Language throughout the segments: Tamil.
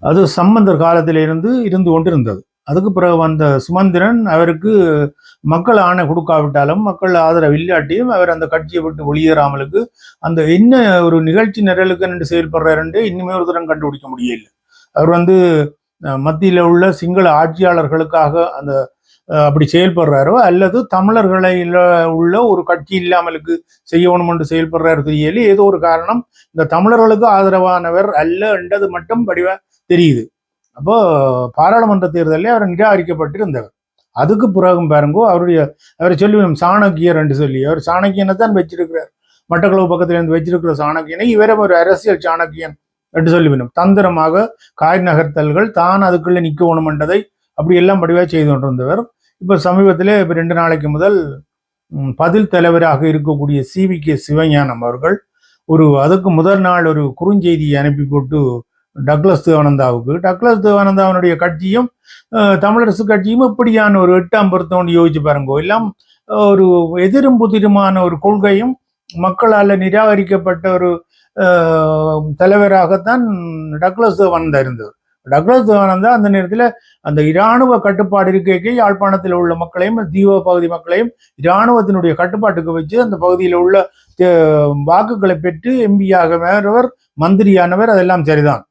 அது சம்பந்தர் காலத்திலிருந்து இருந்து கொண்டிருந்தது. அதுக்கு பிறகு வந்த சுமந்திரன் அவருக்கு மக்கள் ஆணை கொடுக்காவிட்டாலும் மக்கள் ஆதரவு இல்லாட்டியும் அவர் அந்த கட்சியை விட்டு வெளியேறாமலுக்கு அந்த என்ன ஒரு நிகழ்ச்சி நிரலுக்கு நின்று செயல்படுறாரு இன்னுமே ஒரு தரம் கண்டுபிடிக்க முடியல. அவர் மத்தியில் உள்ள சிங்கள ஆட்சியாளர்களுக்காக அந்த அப்படி செயல்படுறாரோ அல்லது தமிழர்களை உள்ள ஒரு கட்சி இல்லாமலுக்கு செய்யணும் என்று செயல்படுறாரு தெரியல. ஏதோ ஒரு காரணம் இந்த தமிழர்களுக்கு ஆதரவானவர் அல்ல என்றது மட்டும் படிவா தெரியுது. அப்போ பாராளுமன்ற தேர்தலில் அவர் நிராகரிக்கப்பட்டிருந்தவர். அதுக்கு பிறகும் பாருங்கோ அவரை சொல்லுவோம் சாணக்கியர் என்று சொல்லி, அவர் சாணக்கியனை தான் வச்சிருக்கிறார். மட்டக்களவு பக்கத்துல இருந்து வச்சிருக்கிற சாணக்கியனை இவரும் ஒரு அரசியல் சாணக்கியன் என்று சொல்லிவிடும். தந்திரமாக காய் நகர்த்தல்கள் தான் அதுக்குள்ள நிற்கணும் என்றதை அப்படி எல்லாம் படிவாக செய்து கொண்டிருந்தவர். இப்ப சமீபத்திலே இப்ப 2 நாளைக்கு முதல் பதில் தலைவராக இருக்கக்கூடிய CVK சிவஞானம் அவர்கள் அதுக்கு முதல் நாள் ஒரு குறுஞ்செய்தியை அனுப்பி போட்டு டக்ளஸ் தேவானந்தாவுடைய கட்சியும் தமிழரசு கட்சியும் இப்படியான ஒரு 8ஆம் பொருத்தம் யோசிச்சு பாருங்க. எல்லாம் ஒரு எதிரும் புதிருமான ஒரு கொள்கையும் மக்களால் நிராகரிக்கப்பட்ட ஒரு தலைவராகத்தான் டக்ளஸ் தேவானந்தா இருந்தவர். டக்ளஸ் தேவானந்தா அந்த நேரத்தில் அந்த இராணுவ கட்டுப்பாடு இருக்கைக்கு யாழ்ப்பாணத்தில் உள்ள மக்களையும் தீப பகுதி மக்களையும் இராணுவத்தினுடைய கட்டுப்பாட்டுக்கு வச்சு அந்த பகுதியில் உள்ள வாக்குகளை பெற்று MP-ஆகவர், மந்திரியானவர், அதெல்லாம் சரிதான்.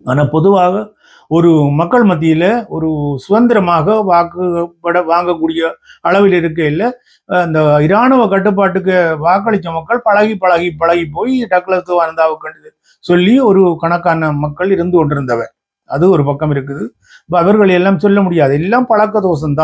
ஆனா பொதுவாக ஒரு மக்கள் மத்தியில ஒரு சுதந்திரமாக வாங்கக்கூடிய அளவில் இருக்கையில் அந்த இராணுவ கட்டுப்பாட்டுக்கு வாக்களித்த மக்கள் பழகி போய் டக்ளஸ் தேவானந்தாவுக்கு சொல்லி ஒரு கணக்கான மக்கள் இருந்து கொண்டிருந்தவர். அது ஒரு பக்கம் இருக்குது. அவர்கள் எல்லாம் சொல்ல முடியாது, எல்லாம் பழக்க தோஷம்தான்.